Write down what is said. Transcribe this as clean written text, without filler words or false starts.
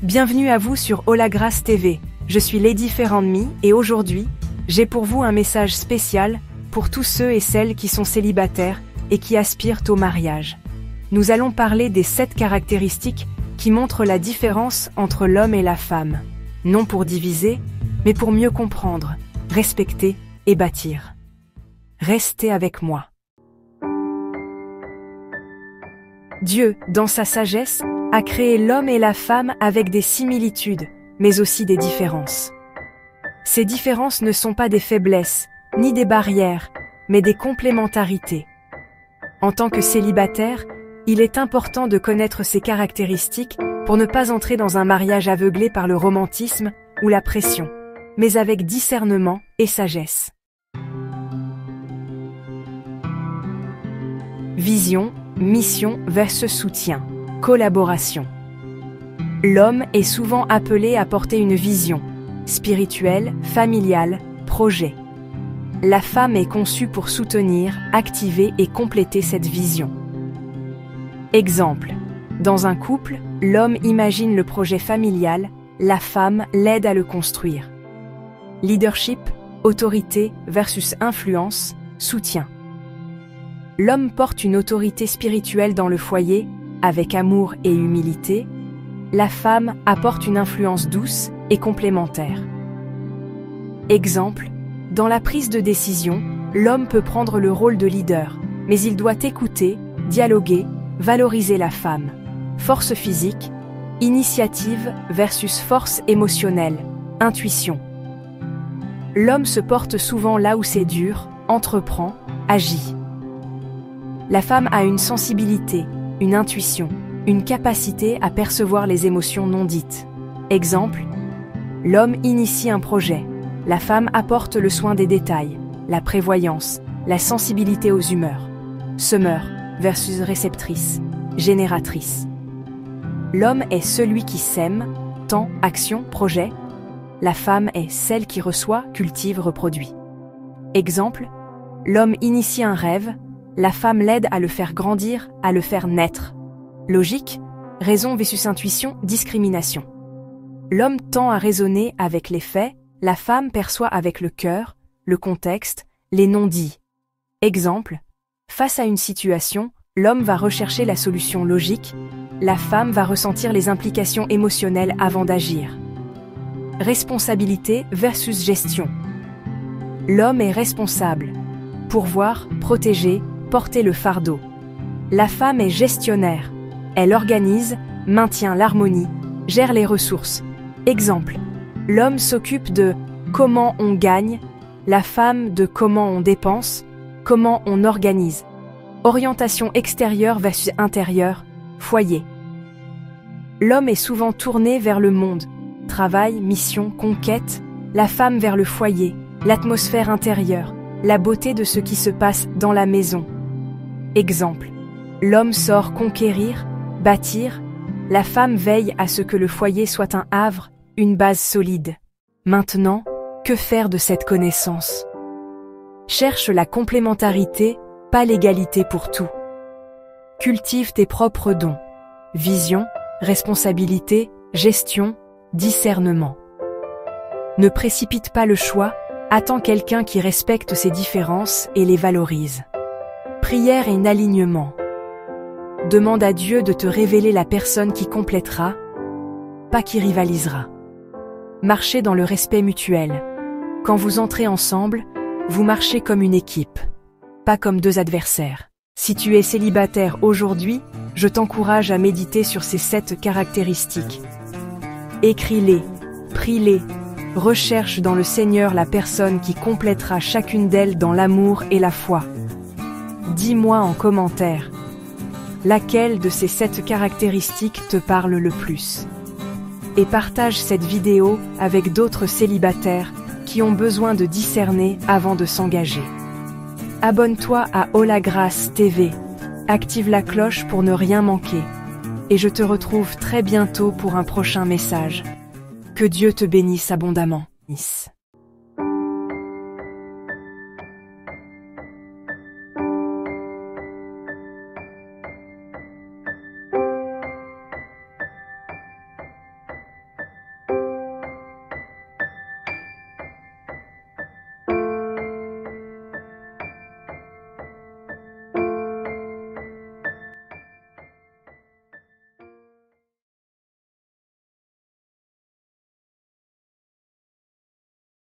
Bienvenue à vous sur Hola Grace TV, je suis Lady Ferrandmi et aujourd'hui, j'ai pour vous un message spécial pour tous ceux et celles qui sont célibataires et qui aspirent au mariage. Nous allons parler des 7 caractéristiques qui montrent la différence entre l'homme et la femme, non pour diviser, mais pour mieux comprendre, respecter et bâtir. Restez avec moi. Dieu, dans sa sagesse, a créé l'homme et la femme avec des similitudes, mais aussi des différences. Ces différences ne sont pas des faiblesses, ni des barrières, mais des complémentarités. En tant que célibataire, il est important de connaître ces caractéristiques pour ne pas entrer dans un mariage aveuglé par le romantisme ou la pression, mais avec discernement et sagesse. Vision, mission versus soutien, collaboration. L'homme est souvent appelé à porter une vision, spirituelle, familiale, projet. La femme est conçue pour soutenir, activer et compléter cette vision. Exemple. Dans un couple, l'homme imagine le projet familial, la femme l'aide à le construire. Leadership, autorité versus influence, soutien. L'homme porte une autorité spirituelle dans le foyer, avec amour et humilité. La femme apporte une influence douce et complémentaire. Exemple, dans la prise de décision, l'homme peut prendre le rôle de leader, mais il doit écouter, dialoguer, valoriser la femme. Force physique, initiative versus force émotionnelle, intuition. L'homme se porte souvent là où c'est dur, entreprend, agit. La femme a une sensibilité, une intuition, une capacité à percevoir les émotions non dites. Exemple, l'homme initie un projet, la femme apporte le soin des détails, la prévoyance, la sensibilité aux humeurs. Semeur versus réceptrice, génératrice. L'homme est celui qui sème, tend, action, projet. La femme est celle qui reçoit, cultive, reproduit. Exemple, l'homme initie un rêve, la femme l'aide à le faire grandir, à le faire naître. Logique, raison versus intuition, discrimination. L'homme tend à raisonner avec les faits, la femme perçoit avec le cœur, le contexte, les non-dits. Exemple, face à une situation, l'homme va rechercher la solution logique, la femme va ressentir les implications émotionnelles avant d'agir. Responsabilité versus gestion. L'homme est responsable. Pourvoir, protéger, porter le fardeau. La femme est gestionnaire. Elle organise, maintient l'harmonie, gère les ressources. Exemple, l'homme s'occupe de comment on gagne, la femme de comment on dépense, comment on organise. Orientation extérieure versus intérieure, foyer. L'homme est souvent tourné vers le monde, travail, mission, conquête, la femme vers le foyer, l'atmosphère intérieure, la beauté de ce qui se passe dans la maison. Exemple, l'homme sort conquérir, bâtir, la femme veille à ce que le foyer soit un havre, une base solide. Maintenant, que faire de cette connaissance? Cherche la complémentarité, pas l'égalité pour tout. Cultive tes propres dons. Vision, responsabilité, gestion, discernement. Ne précipite pas le choix, attends quelqu'un qui respecte ses différences et les valorise. Prière et alignement. Demande à Dieu de te révéler la personne qui complétera, pas qui rivalisera. Marchez dans le respect mutuel. Quand vous entrez ensemble, vous marchez comme une équipe, pas comme 2 adversaires. Si tu es célibataire aujourd'hui, je t'encourage à méditer sur ces 7 caractéristiques. Écris-les, prie-les, recherche dans le Seigneur la personne qui complétera chacune d'elles dans l'amour et la foi. Dis-moi en commentaire, laquelle de ces 7 caractéristiques te parle le plus? Et partage cette vidéo avec d'autres célibataires qui ont besoin de discerner avant de s'engager. Abonne-toi à Hola Grace TV, active la cloche pour ne rien manquer. Et je te retrouve très bientôt pour un prochain message. Que Dieu te bénisse abondamment.